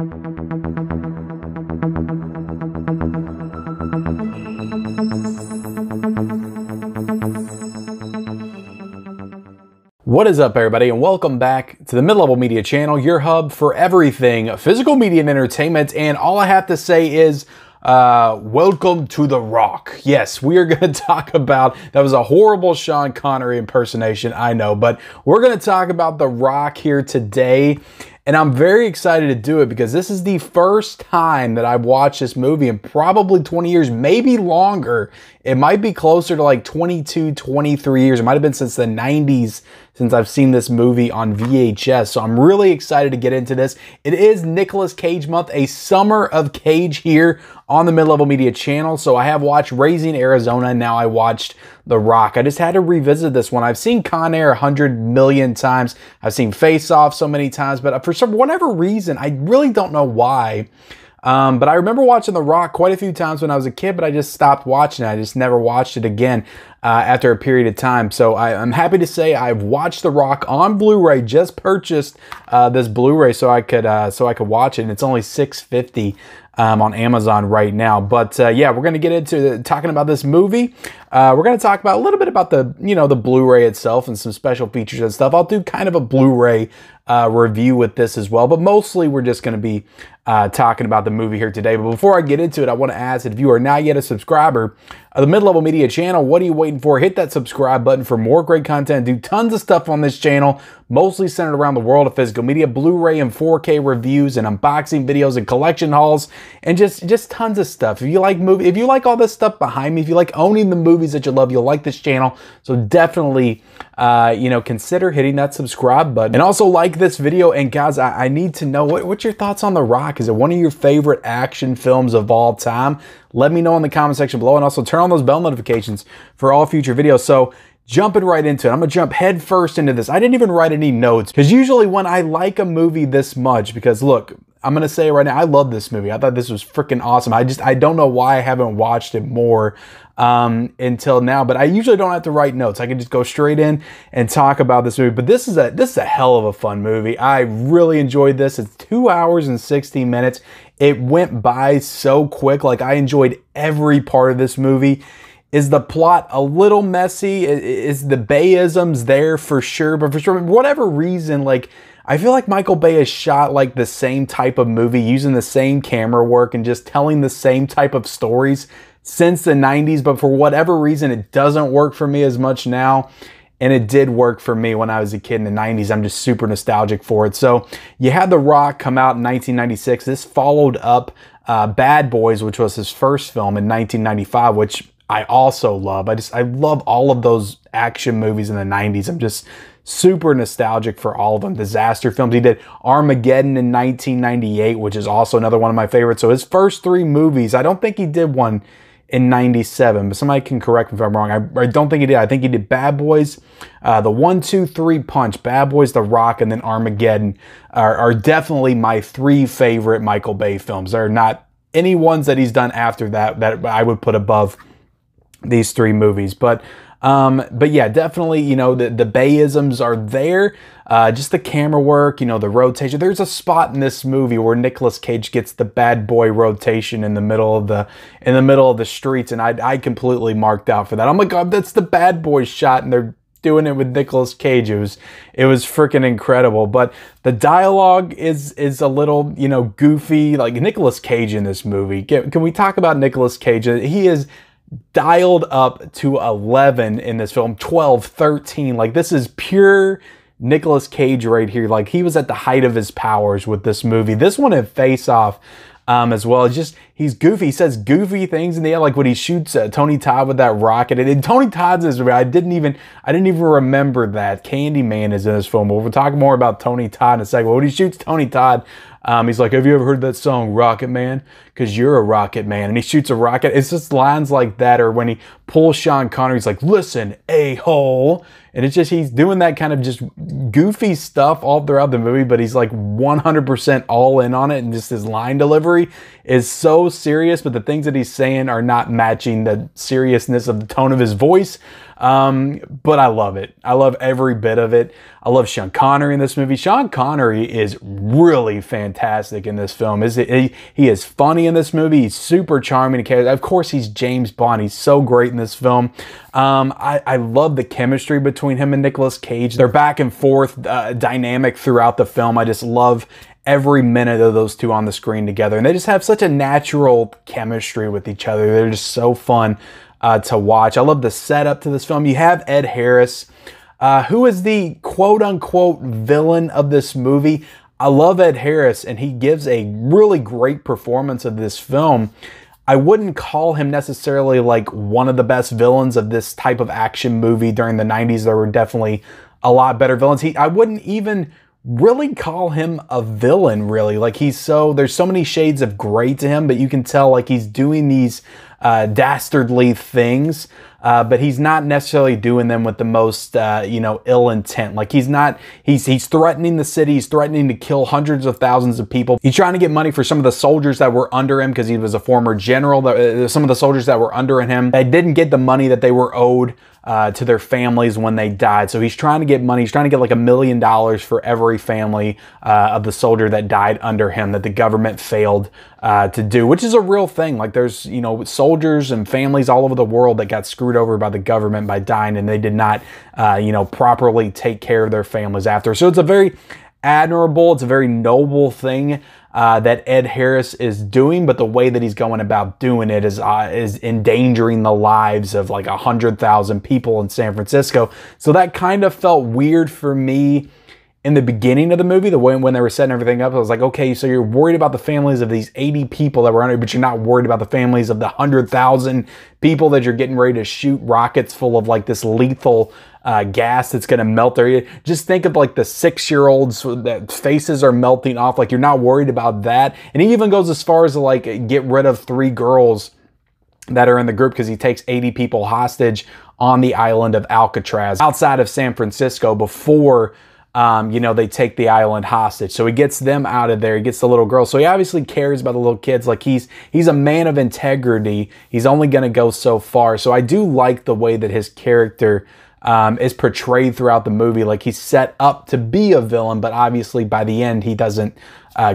What is up, everybody, and welcome back to the Mid-Level Media channel, your hub for everything physical media and entertainment. And all I have to say is welcome to The Rock. Yes, we are going to talk about, that was a horrible Sean Connery impersonation, I know, but we're going to talk about The Rock here today. And I'm very excited to do it because this is the first time that I've watched this movie in probably 20 years, maybe longer. It might be closer to like 22, 23 years. It might have been since the 90s since I've seen this movie on VHS. So I'm really excited to get into this. It is Nicolas Cage month, a summer of Cage here on the Mid-Level Media channel. So I have watched Raising Arizona, and now I watched The Rock. I just had to revisit this one. I've seen Con Air 100 million times. I've seen Face Off so many times, but for whatever reason, I really don't know why. But I remember watching The Rock quite a few times when I was a kid, but I just stopped watching it. I just never watched it again after a period of time. So I'm happy to say I've watched The Rock on Blu-ray. Just purchased this Blu-ray so I could watch it. And it's only $6.50 on Amazon right now. But yeah, we're going to get into talking about this movie. We're going to talk about a little bit about the the Blu-ray itself and some special features and stuff. I'll do kind of a Blu-ray review with this as well, but mostly we're just going to be talking about the movie here today. But before I get into it, I want to ask that if you are not yet a subscriber of the Mid-Level Media channel, what are you waiting for? Hit that subscribe button for more great content. Do tons of stuff on this channel, mostly centered around the world of physical media, Blu-ray and 4K reviews and unboxing videos and collection hauls, and just tons of stuff. If you like all this stuff behind me, if you like owning the movies that you love, you'll like this channel. So definitely consider hitting that subscribe button, and also like this video. And guys, I need to know what's your thoughts on The Rock. Is it one of your favorite action films of all time? Let me know in the comment section below, and also turn on those bell notifications for all future videos. So jumping right into it, I'm gonna jump head first into this. I didn't even write any notes, because usually when I like a movie this much, because look, I'm gonna say it right now, I love this movie. I thought this was freaking awesome. I don't know why I haven't watched it more until now, but I usually don't have to write notes. I can just go straight in and talk about this movie. But this is a hell of a fun movie. I really enjoyed this. It's 2 hours and 16 minutes. It went by so quick. Like, I enjoyed every part of this movie. Is the plot a little messy? Is the Bayisms there for sure? But for whatever reason, like, I feel like Michael Bay has shot like the same type of movie, using the same camera work and just telling the same type of stories since the 90s. But for whatever reason, it doesn't work for me as much now. And it did work for me when I was a kid in the 90s. I'm just super nostalgic for it. So you had The Rock come out in 1996. This followed up Bad Boys, which was his first film, in 1995, which I also love. I love all of those action movies in the 90s. I'm just super nostalgic for all of them. Disaster films. He did Armageddon in 1998, which is also another one of my favorites. So his first 3 movies, I don't think he did one in 97, but somebody can correct me if I'm wrong. I don't think he did. I think he did Bad Boys, the 1, 2, 3 punch, Bad Boys, The Rock, and then Armageddon are definitely my 3 favorite Michael Bay films. There are not any ones that he's done after that I would put above these 3 movies. But yeah, definitely, the Bayisms are there. Just the camera work, the rotation. There's a spot in this movie where Nicolas Cage gets the bad boy rotation in the middle of the streets, and I completely marked out for that. I'm like, oh, that's the Bad Boy shot, and they're doing it with Nicolas Cage. It was freaking incredible. But the dialogue is a little, goofy. Like, Nicolas Cage in this movie. Can we talk about Nicolas Cage? He is dialed up to 11 in this film, 12, 13. Like, this is pure Nicolas Cage right here. Like, he was at the height of his powers with this movie. This one in Face Off as well. It's just, he's goofy. He says goofy things in the end, like when he shoots Tony Todd with that rocket. And Tony Todd's in this movie. I didn't even remember that. Candyman is in this film. We'll talk more about Tony Todd in a second. But when he shoots Tony Todd, he's like, have you ever heard that song, Rocket Man? Because you're a rocket man. And he shoots a rocket. It's just lines like that. Or when he pulls Sean Connery, he's like, listen, a-hole. And it's just, he's doing that kind of just goofy stuff all throughout the movie, but he's like 100% all in on it. And just his line delivery is so serious, but the things that he's saying are not matching the seriousness of the tone of his voice. But I love it. I love every bit of it. I love Sean Connery in this movie. Sean Connery is really fantastic in this film. He is funny in this movie. He's super charming. Of course, he's James Bond. He's so great in this film. I love the chemistry between him and Nicolas Cage. Their back and forth dynamic throughout the film. I just love every minute of those two on the screen together. And they just have such a natural chemistry with each other. They're just so fun to watch. I love the setup to this film. You have Ed Harris, who is the quote-unquote villain of this movie. I love Ed Harris, and he gives a really great performance of this film. I wouldn't call him necessarily like one of the best villains of this type of action movie during the 90s. There were definitely a lot better villains. I wouldn't even really call him a villain, really. Like, there's so many shades of gray to him, but you can tell like he's doing these dastardly things, but he's not necessarily doing them with the most, ill intent. Like, he's threatening the city. He's threatening to kill hundreds of thousands of people. He's trying to get money for some of the soldiers that were under him because he was a former general. Some of the soldiers that were under him, they didn't get the money that they were owed to their families when they died. So he's trying to get money. He's trying to get like $1 million for every family of the soldier that died under him that the government failed to do, which is a real thing. Like, there's, soldiers and families all over the world that got screwed over by the government by dying, and they did not, properly take care of their families after. So it's a very admirable, it's a very noble thing that Ed Harris is doing, but the way that he's going about doing it is endangering the lives of like 100,000 people in San Francisco. So that kind of felt weird for me in the beginning of the movie, the way when they were setting everything up. I was like, okay, so you're worried about the families of these 80 people that were under, but you're not worried about the families of the 100,000 people that you're getting ready to shoot rockets full of like this lethal gas that's going to melt their. Just think of like the 6-year-olds that faces are melting off. Like, you're not worried about that. And he even goes as far as to like get rid of 3 girls that are in the group because he takes 80 people hostage on the island of Alcatraz outside of San Francisco before they take the island hostage. So he gets them out of there. He gets the little girl. So he obviously cares about the little kids. Like, he's a man of integrity. He's only going to go so far. So I do like the way that his character is portrayed throughout the movie. Like, he's set up to be a villain, but obviously by the end he doesn't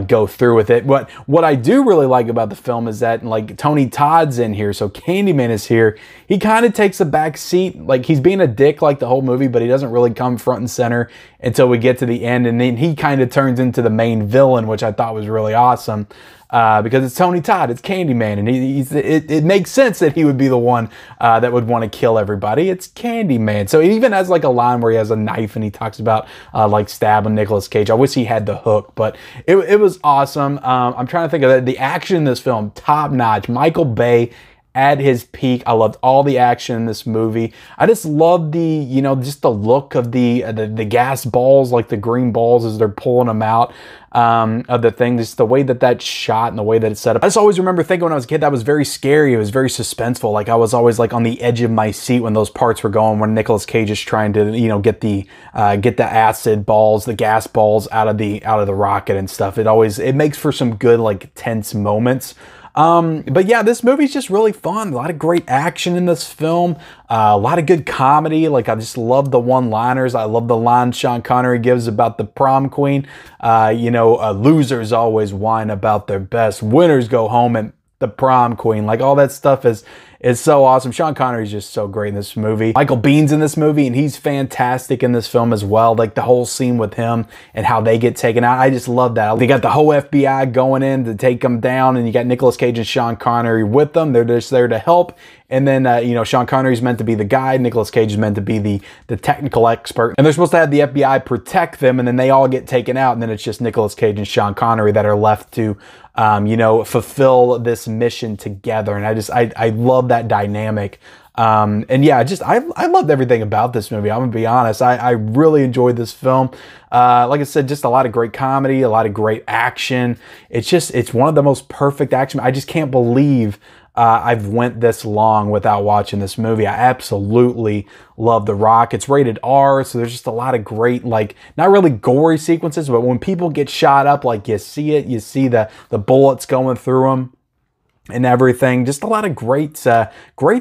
go through with it. But what I do really like about the film is that, like, Tony Todd's in here, so Candyman is here. He kind of takes a back seat. Like, he's being a dick like the whole movie, but he doesn't really come front and center until we get to the end, and then he kind of turns into the main villain, which I thought was really awesome. Because it's Tony Todd, it's Candyman, and it makes sense that he would be the one that would want to kill everybody. It's Candyman. So he even has like a line where he has a knife and he talks about like stabbing Nicolas Cage. I wish he had the hook, but it was awesome. I'm trying to think of the action in this film, top notch. Michael Bay at his peak. I loved all the action in this movie. I just love just the look of the gas balls, like the green balls as they're pulling them out of the thing. Just the way that that's shot and the way that it's set up. I just always remember thinking when I was a kid that was very scary. It was very suspenseful. Like, I was always like on the edge of my seat when those parts were going, when Nicolas Cage is trying to get the acid balls, the gas balls out of the rocket and stuff. It makes for some good like tense moments. But yeah, this movie's just really fun. A lot of great action in this film. A lot of good comedy. Like, I just love the one-liners. I love the line Sean Connery gives about the prom queen. Losers always whine about their best. Winners go home and the prom queen. Like, all that stuff is so awesome. Sean Connery's just so great in this movie. Michael Biehn's in this movie, and he's fantastic in this film as well. Like, the whole scene with him and how they get taken out. I just love that. They got the whole FBI going in to take them down, and you got Nicolas Cage and Sean Connery with them. They're just there to help. And then, Sean Connery's meant to be the guy. Nicolas Cage is meant to be the technical expert. And they're supposed to have the FBI protect them, and then they all get taken out. And then it's just Nicolas Cage and Sean Connery that are left to, fulfill this mission together. And I love that dynamic. And yeah, I loved everything about this movie. I'm gonna be honest. I really enjoyed this film. Like I said, just a lot of great comedy, a lot of great action. It's one of the most perfect action. I just can't believe I've went this long without watching this movie. I absolutely love The Rock. It's rated R, so there's just a lot of great, like, not really gory sequences, but when people get shot up, like, you see it, you see the bullets going through them. and everything. Just a lot of great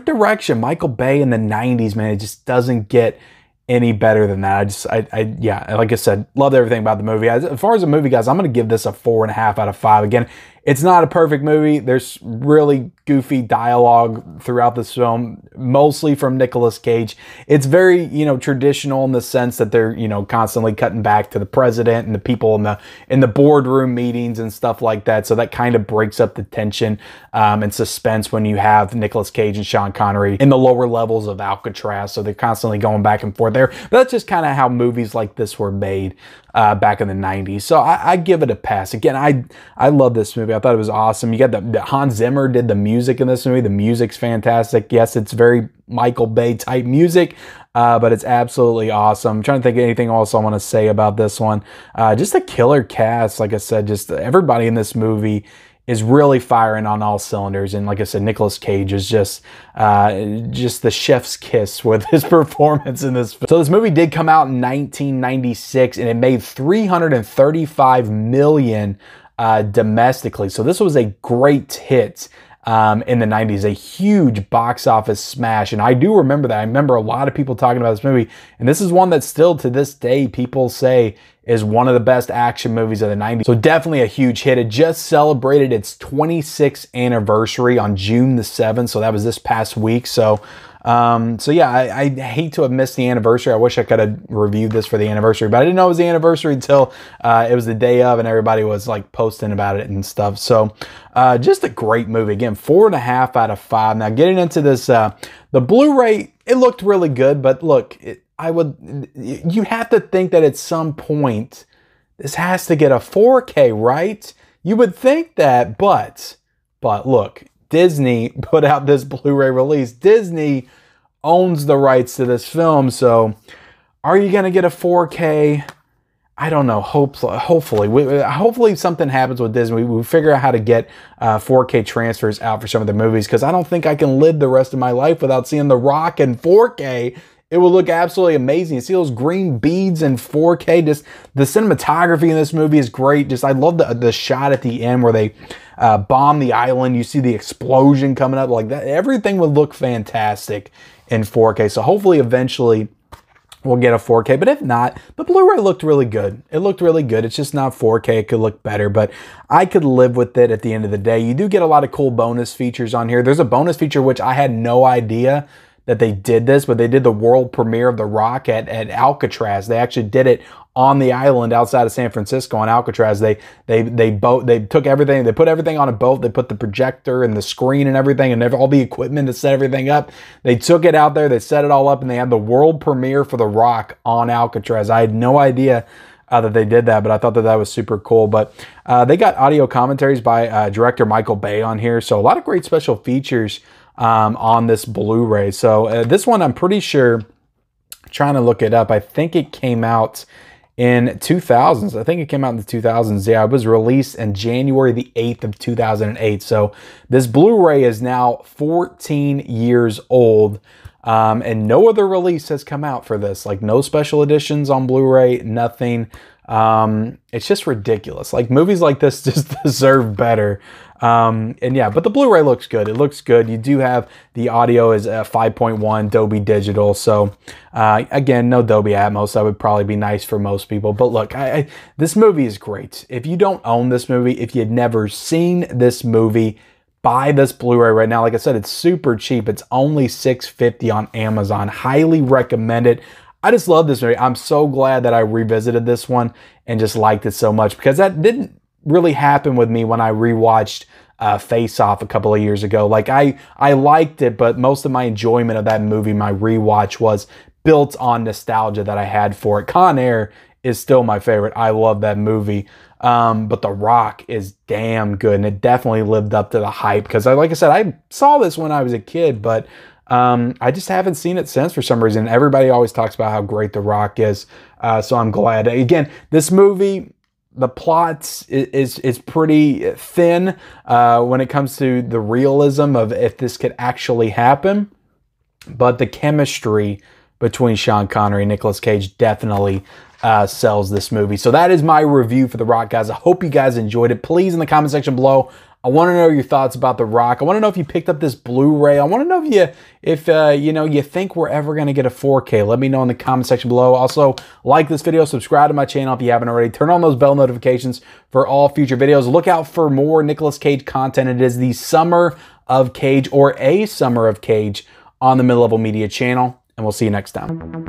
direction. Michael Bay in the 90s, man, it just doesn't get any better than that. Yeah, like I said, loved everything about the movie. As far as the movie guys, I'm going to give this a 4.5 out of 5. Again, it's not a perfect movie. There's really goofy dialogue throughout this film, mostly from Nicolas Cage. It's very, traditional in the sense that they're, constantly cutting back to the president and the people in the boardroom meetings and stuff like that. So that kind of breaks up the tension and suspense when you have Nicolas Cage and Sean Connery in the lower levels of Alcatraz. So they're constantly going back and forth there. But that's just kind of how movies like this were made back in the 90s. So I give it a pass. Again, I love this movie. I thought it was awesome. You got the Hans Zimmer did the music in this movie. The music's fantastic. Yes, it's very Michael Bay type music, but it's absolutely awesome. I'm trying to think of anything else I want to say about this one. Just a killer cast. Like I said, just everybody in this movie is really firing on all cylinders. And like I said, Nicolas Cage is just the chef's kiss with his performance in this film. So this movie did come out in 1996 and it made $335 million domestically. So this was a great hit in the 90s, a huge box office smash. And I do remember that. I remember a lot of people talking about this movie. And this is one that still to this day people say is one of the best action movies of the 90s. So definitely a huge hit. It just celebrated its 26th anniversary on June the 7th. So that was this past week. So yeah, I hate to have missed the anniversary. I wish I could have reviewed this for the anniversary, but I didn't know it was the anniversary until it was the day of and everybody was like posting about it and stuff. So just a great movie. Again, 4.5 out of 5. Now getting into this, the Blu-ray, it looked really good, but look, you have to think that at some point this has to get a 4K, right? You would think that, but look, Disney put out this Blu-ray release. Disney owns the rights to this film, so are you going to get a 4K? I don't know. Hopefully something happens with Disney. We figure out how to get 4K transfers out for some of the movies, because I don't think I can live the rest of my life without seeing The Rock in 4K. It will look absolutely amazing. You see those green beads in 4K. Just the cinematography in this movie is great. Just I love the shot at the end where they bomb the island. You see the explosion coming up like that. Everything would look fantastic in 4K. So hopefully eventually we'll get a 4K. But if not, the Blu-ray looked really good. It looked really good. It's just not 4K. It could look better, but I could live with it at the end of the day. You do get a lot of cool bonus features on here. There's a bonus feature which I had no idea that they did this, but they did the world premiere of The Rock at Alcatraz. They actually did it on the island outside of San Francisco on Alcatraz. They took everything, they put everything on a boat. They put the projector and the screen and everything and all the equipment to set everything up. They took it out there, they set it all up, and they had the world premiere for The Rock on Alcatraz. I had no idea that they did that, but I thought that was super cool. But they got audio commentaries by director Michael Bay on here. So a lot of great special features on this Blu-ray. So this one, I'm pretty sure, trying to look it up, I think it came out in 2000s. I think it came out in the 2000s. Yeah, it was released in January the 8th of 2008. So this Blu-ray is now 14 years old. And no other release has come out for this. Like no special editions on Blu-ray, nothing. It's just ridiculous. Like movies like this just deserve better. And yeah, but the Blu-ray looks good. It looks good. You do have the audio is 5.1 Dolby Digital. So again, no Dolby Atmos. That would probably be nice for most people. But look, this movie is great. If you don't own this movie, if you'd never seen this movie, buy this Blu-ray right now. Like I said, it's super cheap. It's only $6.50 on Amazon. Highly recommend it. I just love this movie. I'm so glad that I revisited this one and just liked it so much, because that didn't really happen with me when I rewatched Face Off a couple of years ago. Like I liked it, but most of my enjoyment of that movie, my rewatch, was built on nostalgia that I had for it. Con Air is still my favorite. I love that movie. But The Rock is damn good, and it definitely lived up to the hype, because like I said, I saw this when I was a kid, but I just haven't seen it since for some reason. Everybody always talks about how great The Rock is, so I'm glad. Again, this movie, the plot is pretty thin when it comes to the realism of if this could actually happen, but the chemistry between Sean Connery and Nicolas Cage definitely sells this movie. So that is my review for The Rock, guys. I hope you guys enjoyed it. Please, in the comment section below, I want to know your thoughts about The Rock. I want to know if you picked up this Blu-ray. I want to know if you think we're ever going to get a 4K. Let me know in the comment section below. Also, like this video, subscribe to my channel if you haven't already. Turn on those bell notifications for all future videos. Look out for more Nicolas Cage content. It is the Summer of Cage, or a Summer of Cage, on the Mid-Level Media channel. And we'll see you next time.